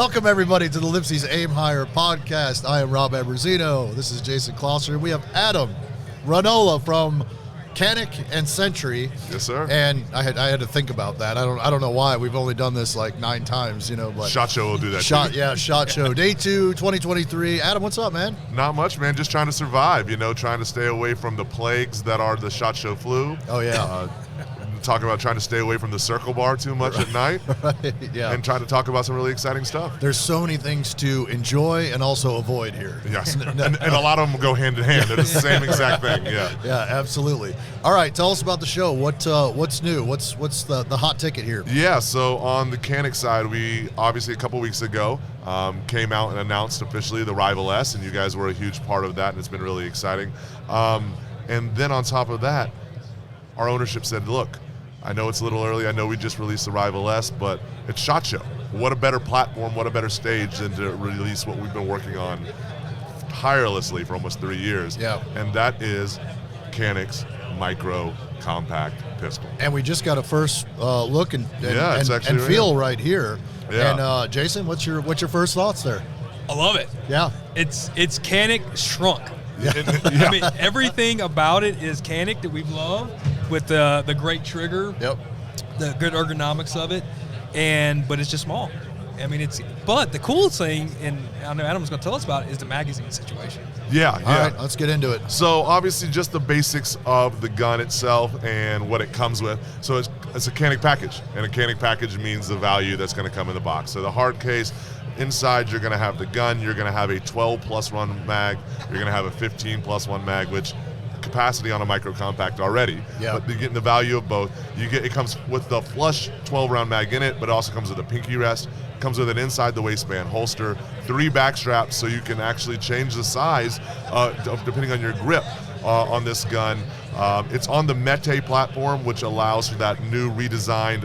Welcome, everybody, to the LIPSEY'S Aim Higher podcast. I am Rob Ambrosino. This is Jason Klosser. We have Adam Ranola from Canik and Century. Yes, sir. And I had to think about that. I don't know why. We've only done this like 9 times, But SHOT Show will do that. SHOT Show. Day 2, 2023. Adam, what's up, man? Not much, man. Just trying to survive, trying to stay away from the plagues that are the SHOT Show flu. Oh, yeah. Talking about trying to stay away from the circle bar too much at night. Right, yeah. And trying to talk about some really exciting stuff. There's so many things to enjoy and also avoid here. Yes. and a lot of them go hand in hand. They're the same exact thing. Yeah. Yeah, absolutely. All right, tell us about the show. What's new? What's the hot ticket here? Yeah, so on the Canik side, we obviously a couple weeks ago came out and announced officially the Rival S, and you guys were a huge part of that, and it's been really exciting. And then on top of that, our ownership said, look, I know it's a little early. I know we just released the Rival S, but it's SHOT Show. What a better platform, what a better stage than to release what we've been working on tirelessly for almost 3 years. Yeah. And that is Canik's micro compact pistol. And we just got a first look and feel right here. Yeah. And Jason, what's your first thoughts there? I love it. Yeah. It's Canik shrunk. Yeah. I mean, everything about it is Canik that we've loved, with the great trigger, Yep. the good ergonomics of it, but it's just small. I mean, but the coolest thing, and I know Adam's going to tell us about it, is the magazine situation. Yeah. All right, let's get into it. So obviously just the basics of the gun itself and what it comes with. So it's a Canik package, and a Canik package means the value that's going to come in the box. So the hard case, inside you're going to have the gun, you're going to have a 12+1 mag, you're going to have a 15+1 mag, which capacity on a micro compact already. Yeah. But you're getting the value of both. It comes with the flush 12-round mag in it, but it also comes with a pinky rest. Comes with an inside the waistband holster, 3 back straps, so you can actually change the size depending on your grip on this gun. It's on the Mete platform, which allows for that new redesigned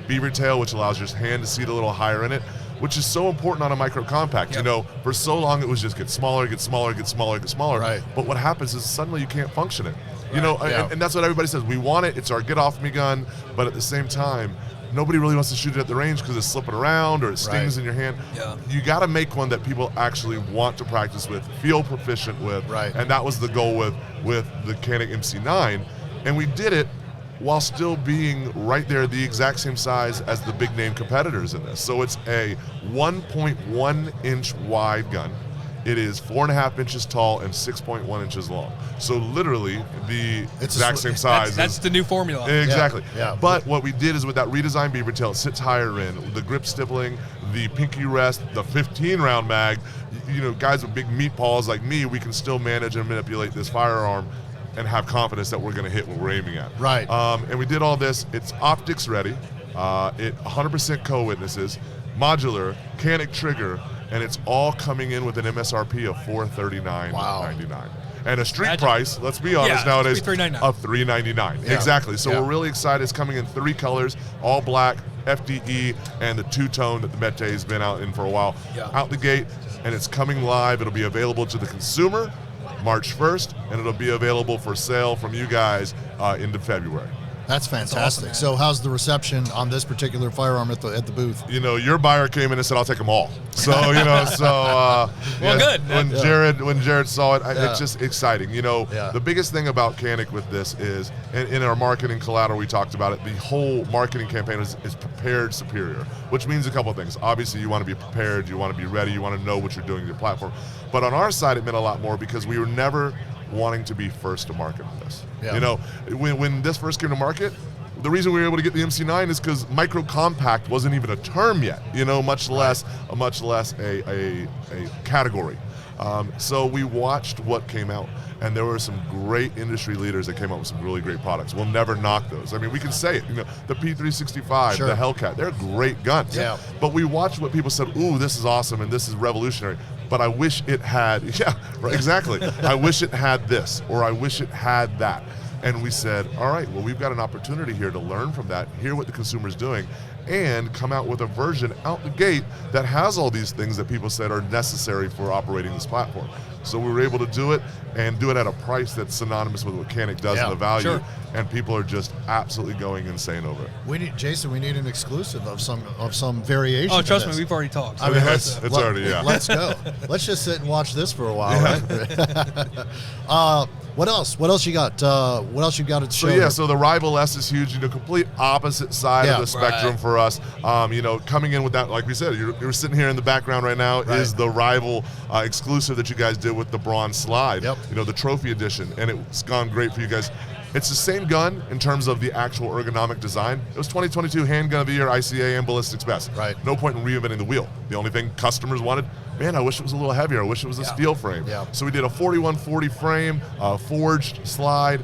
beaver tail, which allows your hand to seat a little higher in it, which is so important on a micro compact. Yep. For so long it was just get smaller, get smaller, get smaller, get smaller. Right. But what happens is suddenly you can't function it. Yeah. And that's what everybody says. We want it. It's our get off me gun. But at the same time, nobody really wants to shoot it at the range because it's slipping around or it stings in your hand. Yeah. You got to make one that people actually want to practice with, feel proficient with. Right. And that was the goal with the Canik MC9. And we did it while still being right there the exact same size as the big name competitors in this. So it's a 1.1 inch wide gun. It is 4.5 inches tall and 6.1 inches long. So literally the exact same size. That's the new formula. Exactly. Yeah. But what we did is with that redesigned beaver tail, it sits higher in, the grip stippling, the pinky rest, the 15-round mag. Guys with big meat paws like me, we can still manage and manipulate this firearm and have confidence that we're going to hit what we're aiming at. Right. And we did all this. It's optics ready. It 100% co-witnesses, modular, Canik trigger, and it's all coming in with an MSRP of $439.99. And a street price, let's be honest, nowadays, $399. of $399. Yeah. Exactly. So Yeah. we're really excited. It's coming in 3 colors, all black, FDE, and the 2-tone that the Mete has been out in for a while. Yeah. Out the gate, and it's coming live. It'll be available to the consumer March 1st, and it'll be available for sale from you guys into February. That's fantastic. awesome, So how's the reception on this particular firearm at the booth? Your buyer came in and said, I'll take them all. So, good. When Jared saw it, it's just exciting. The biggest thing about Canik with this is, and in our marketing collateral, we talked about it, the whole marketing campaign is prepared superior, which means a couple of things. Obviously, you want to be prepared, you want to be ready, you want to know what you're doing with your platform. But on our side, it meant a lot more because we were never wanting to be first to market with this. Yeah. When this first came to market, the reason we were able to get the MC9 is because micro compact wasn't even a term yet, much less a category. So we watched what came out, and there were some great industry leaders that came up with some really great products. We'll never knock those. I mean, we can say it. The P365, Sure. the Hellcat, they're great guns. Yeah. But we watched what people said, ooh, this is awesome and this is revolutionary. But I wish it had, exactly. I wish it had this, or I wish it had that. And we said, all right, well, we've got an opportunity here to learn from that, hear what the consumer's doing, and come out with a version out the gate that has all these things that people said are necessary for operating this platform. So we were able to do it and do it at a price that's synonymous with what Canik does and the value. Sure. And people are just absolutely going insane over it. We need, Jason, we need an exclusive of some variation. Oh, trust of me, this. we've already talked. I mean, it's already, yeah. Let's go. Let's just sit and watch this for a while, right? What else? What else you got? What else you got at the show? So yeah, so the Rival S is huge. Complete opposite side of the spectrum for us. Coming in with that, like we said, you're sitting here in the background right now is the Rival exclusive that you guys did with the bronze slide. Yep. The trophy edition, and it's gone great for you guys. It's the same gun in terms of the actual ergonomic design. It was 2022 Handgun of the Year, ICA, and Ballistics Best. Right. No point in reinventing the wheel. The only thing customers wanted, man, I wish it was a little heavier. I wish it was a steel frame. Yeah. So we did a 4140 frame, forged slide,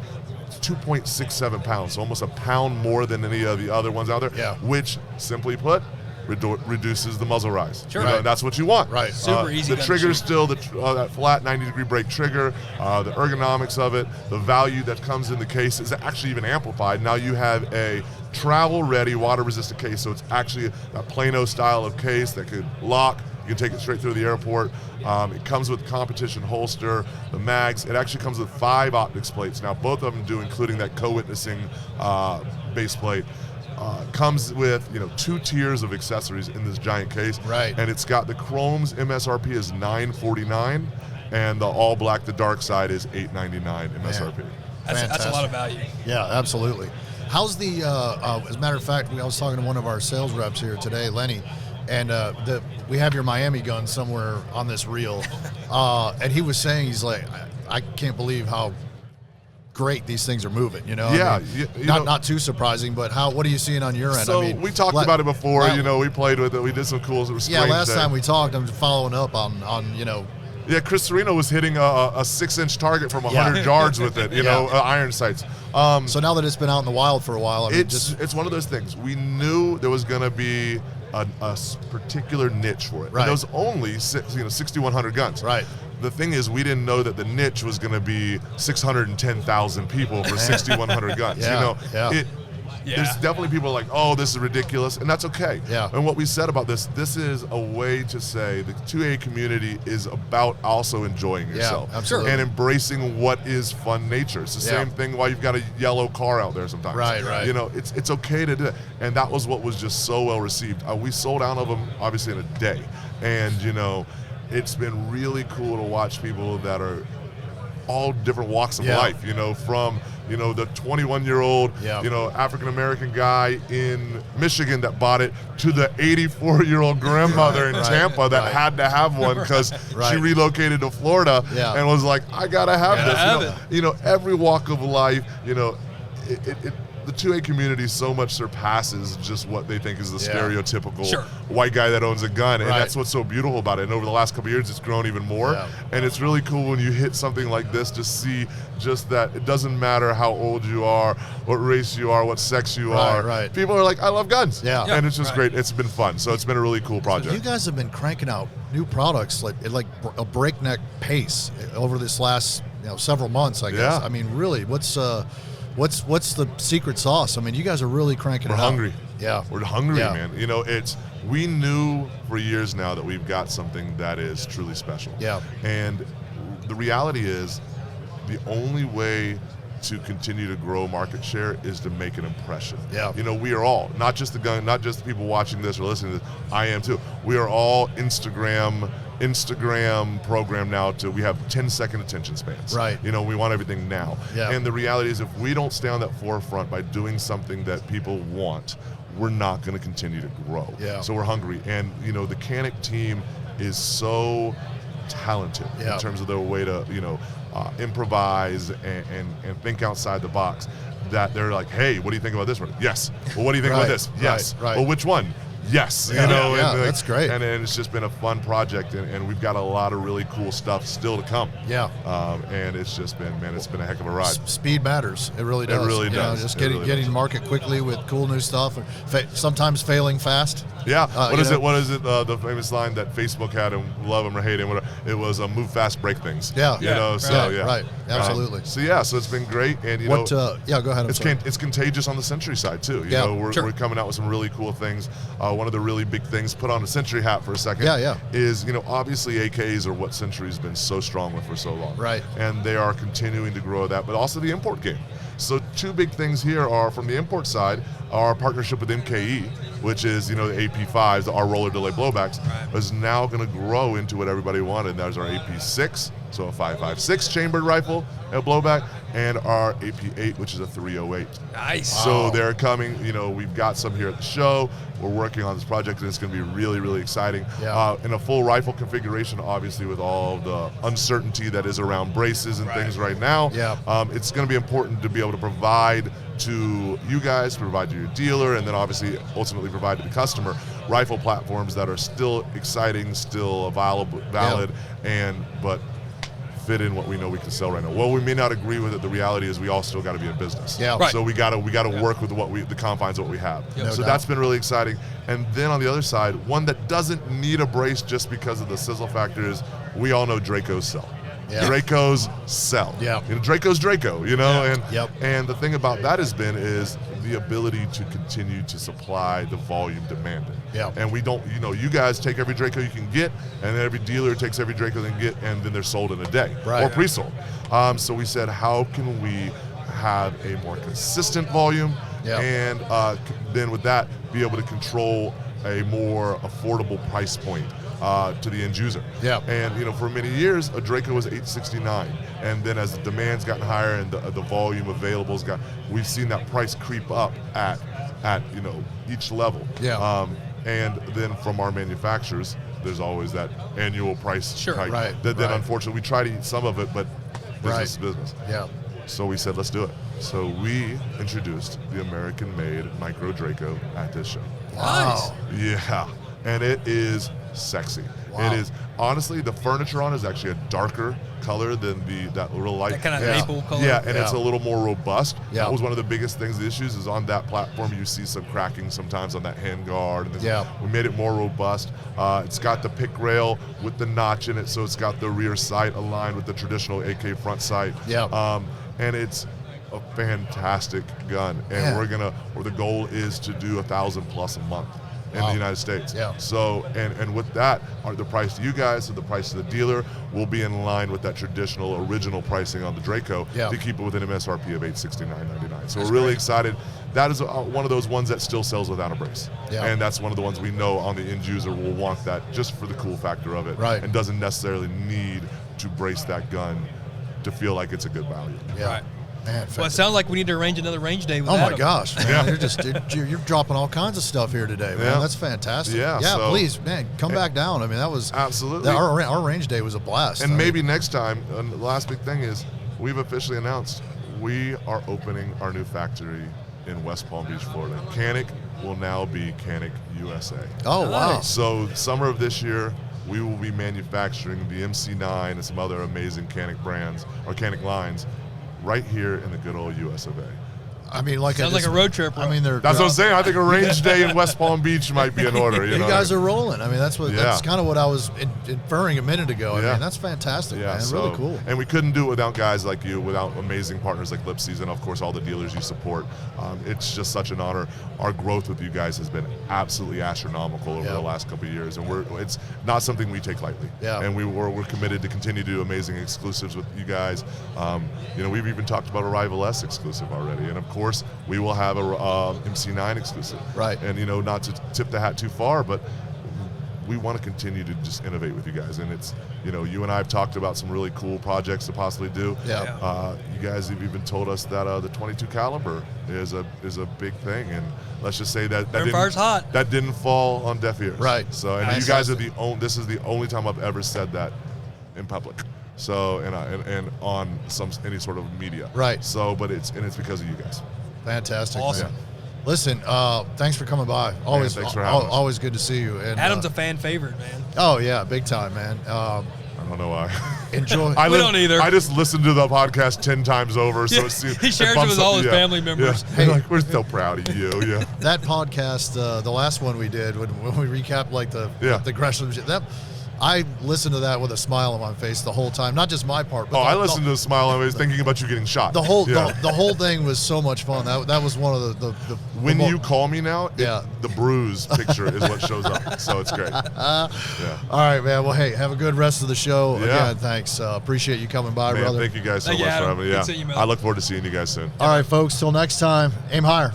2.67 pounds, so almost a pound more than any of the other ones out there. Yeah. Which, simply put, reduces the muzzle rise. Sure. And that's what you want. Right. Super easy. The trigger's still that flat 90-degree brake trigger. The ergonomics of it, the value that comes in the case is actually even amplified. Now you have a travel-ready, water-resistant case, so it's actually a Plano style of case that could lock. You can take it straight through the airport. It comes with competition holster, the mags. It actually comes with 5 optics plates. Now both of them do, including that co-witnessing base plate. Comes with 2 tiers of accessories in this giant case, right? And it's got the chrome's MSRP is $949, and the all black, the dark side is $899 MSRP. That's a lot of value. Yeah, absolutely. How's the? As a matter of fact, I was talking to one of our sales reps here today, Lenny, and we have your Miami gun somewhere on this reel, and he was saying, he's like, I can't believe how great these things are moving, Yeah, not too surprising, but what are you seeing on your end? So we talked about it before. We played with it. We did some cool restraints. Yeah, last time we talked, I'm following up on. Yeah, Chris Serino was hitting a 6-inch target from 100 yards with it. Iron sights. So now that it's been out in the wild for a while, it's one of those things. We knew there was going to be a particular niche for it. Right. And there was only 6,100 guns. Right. The thing is, we didn't know that the niche was going to be 610,000 people for 6,100 guns. There's definitely people like, oh, this is ridiculous, and that's okay. Yeah. And what we said about this is a way to say the 2A community is about also enjoying yourself. Yeah, absolutely. And embracing what is fun nature. It's the same thing why you've got a yellow car out there sometimes. Right. It's okay to do it. And that was what was just so well received. We sold out of them, obviously, in a day. And, it's been really cool to watch people that are all different walks of life, from the 21-year-old African-American guy in Michigan that bought it to the 84-year-old grandmother in Tampa that had to have one because she relocated to Florida and was like, I gotta have this. Every walk of life, the 2A community so much surpasses just what they think is the stereotypical white guy that owns a gun. And that's what's so beautiful about it. And over the last couple of years, it's grown even more. Yeah. And it's really cool when you hit something like this to see just that it doesn't matter how old you are, what race you are, what sex you are. Right. People are like, I love guns. Yeah. And it's just great. It's been fun. So it's been a really cool project. So you guys have been cranking out new products like a breakneck pace over this last several months, I guess. Yeah. I mean, really, what's the secret sauce? I mean, you guys are really cranking it out. We're hungry. Yeah. We're hungry, man. We knew for years now that we've got something that is truly special. Yeah. And the reality is the only way to continue to grow market share is to make an impression. Yeah. We are all, not just the gun, not just the people watching this or listening to this, I am too. We are all Instagram program now we have 10-second attention spans. Right. We want everything now. Yeah. And the reality is if we don't stay on that forefront by doing something that people want, we're not going to continue to grow. Yeah. So we're hungry. And, the Canik team is so talented in terms of their way to, improvise and think outside the box, that they're like, hey, what do you think about this one? Yes. Well, what do you think about this? Yes. Right. Well, which one? Yes, Yeah, you know, yeah, and that's great. And it's just been a fun project, and we've got a lot of really cool stuff still to come. Yeah. And it's just been, man, it's been a heck of a ride. Speed matters. It really does. really You know, does. just It getting really getting does. to market quickly with cool new stuff. Sometimes failing fast. Yeah. What is you it? know? What is it? The famous line that Facebook had, and love them or hate them. It was move fast, break things. Yeah. You Yeah, know. right. So yeah. Right. Absolutely. So it's been great, and you What? know. Yeah. Go ahead. I'm sorry. It's contagious on the Century side too. You Yeah, know, we're sure. coming out with some really cool things. One of the really big things, put on a Century hat for a second. Yeah. Is, you know, obviously AKs are what Century's been so strong with for so long. Right. And they are continuing to grow that, but also the import game. So two big things here are, from the import side, our partnership with MKE, which is, you know, the AP5s, our roller delay blowbacks, Right. is now going to grow into what everybody wanted. There's our AP6, so a 5.56 chambered rifle at blowback, and our AP8, which is a 308. Nice. So they're coming, you know, we've got some here at the show. We're working on this project, and it's going to be really, really exciting. Yeah. In a full rifle configuration, obviously, with all the uncertainty that is around braces and things right now, Yeah. it's going to be important to be able to provide to you guys, provide to your dealer, and then obviously ultimately provide to the customer rifle platforms that are still exciting, still available, valid, but fit in what we know we can sell right now. Well, we may not agree with it. The reality is we all still got to be in business. Yeah. Right. So we got to work with the confines of what we have. Yep. No So doubt. that's been really exciting. And then on the other side, one that doesn't need a brace just because of the sizzle factor is, we all know Dracos sell. Yeah. Dracos sell. Yeah. You know, Draco's Draco, you know, Yeah. and Yep. and the thing about that has been is the ability to continue to supply the volume demanded. Yeah. And we don't, you know, you guys take every Draco you can get, and then every dealer takes every Draco they can get, and then they're sold in a day Right. or pre-sold. So we said, how can we have a more consistent volume, Yeah. and then with that be able to control a more affordable price point to the end user. Yeah. And you know, for many years, a Draco was $869, and then as the demand's gotten higher and the volume availables we've seen that price creep up at you know, each level. Yeah. And then from our manufacturers, there's always that annual price Sure. hike. Right, Then right. unfortunately, we try to eat some of it, but business Right. is business. Yeah. So we said, let's do it. So we introduced the American-made Micro Draco at this show. Wow. Yeah, and it is sexy. Wow. It is, honestly, the furniture on is actually a darker color than that real light. That kind of Yeah. maple color. Yeah, and it's Yeah. a little more robust. Yeah. That was one of the biggest things. The issues is on that platform, you see some cracking sometimes on that hand guard. And Yeah. We made it more robust. It's got the pick rail with the notch in it, so it's got the rear sight aligned with the traditional AK front sight. Yeah. And it's a fantastic gun. And Yeah. the goal is to do 1,000 plus a month in Wow. the United States. Yeah. So, and with that, the price to you guys and the price to the dealer will be in line with that traditional original pricing on the Draco Yeah. to keep it with an MSRP of $869.99. So That's we're really great. excited. That is one of those ones that still sells without a brace. Yeah. And that's one of the ones we know on the end user will want that just for the cool factor of it. Right. And doesn't necessarily need to brace that gun to feel like it's a good value. Yeah. Right. Man, Well, it sounds like we need to arrange another range day with oh my Adam. gosh, man. Yeah. You're dropping all kinds of stuff here today, man. Yeah. That's fantastic. Yeah, Yeah, so- please, man, come back down. I mean, that was Absolutely. our range day was a blast. And I mean, maybe next time, and the last big thing is, we've officially announced we are opening our new factory in West Palm Beach, Florida. Canik will now be Canik USA. Oh wow. Nice. So summer of this year, we will be manufacturing the MC9 and some other amazing Canik brands, or Canik lines, right here in the good old US of A. I mean, like Sounds like a road trip, I bro. mean, they're That's what I'm saying. I think a range day in West Palm Beach might be in order. You You know? guys are rolling. I mean, that's Yeah. kind of what I was inferring a minute ago. I Yeah. mean, that's fantastic, Yeah, man. so, Really cool. And we couldn't do it without guys like you, without amazing partners like LIPSEY'S, and of course all the dealers you support. It's just such an honor. Our growth with you guys has been absolutely astronomical over Yeah. the last couple of years, and it's not something we take lightly. Yeah. And we're committed to continue to do amazing exclusives with you guys. You know, we've even talked about a Rival S exclusive already, and of course we will have a MC9 exclusive. Right. And you know, not to tip the hat too far, but we want to continue to just innovate with you guys. And it's, you know, you and I have talked about some really cool projects to possibly do. Yeah. You guys have even told us that the 22 caliber is a big thing, and let's just say that Rimfire's hot. that didn't fall on deaf ears. Right. So, and you guys are this is the only time I've ever said that in public. So, and on any sort of media. Right. So, but it's because of you guys. Fantastic. Awesome. Man. Listen, thanks for coming by. Always, thanks for having us. always good to see you. And, Adam's a fan favorite, man. Oh yeah, big time, man. I don't know why. Enjoy. We don't either. I just listened to the podcast 10 times over. So he shares it with all his family members. Yeah. Hey, we're so proud of you. Yeah. That podcast, the last one we did when we recapped like the Gresham, that I listened to that with a smile on my face the whole time. Not just my part, but I listened to a smile. I was thinking about you getting shot. The whole the whole thing was so much fun. That was one of the when you call me now, yeah, the bruise picture is what shows up. So it's great. All right, man. Well, hey, have a good rest of the show. Yeah. Again, thanks. Appreciate you coming by, brother. Thank you guys so much for having me. Yeah. I look forward to seeing you guys soon. All right, folks. Till next time. Aim higher.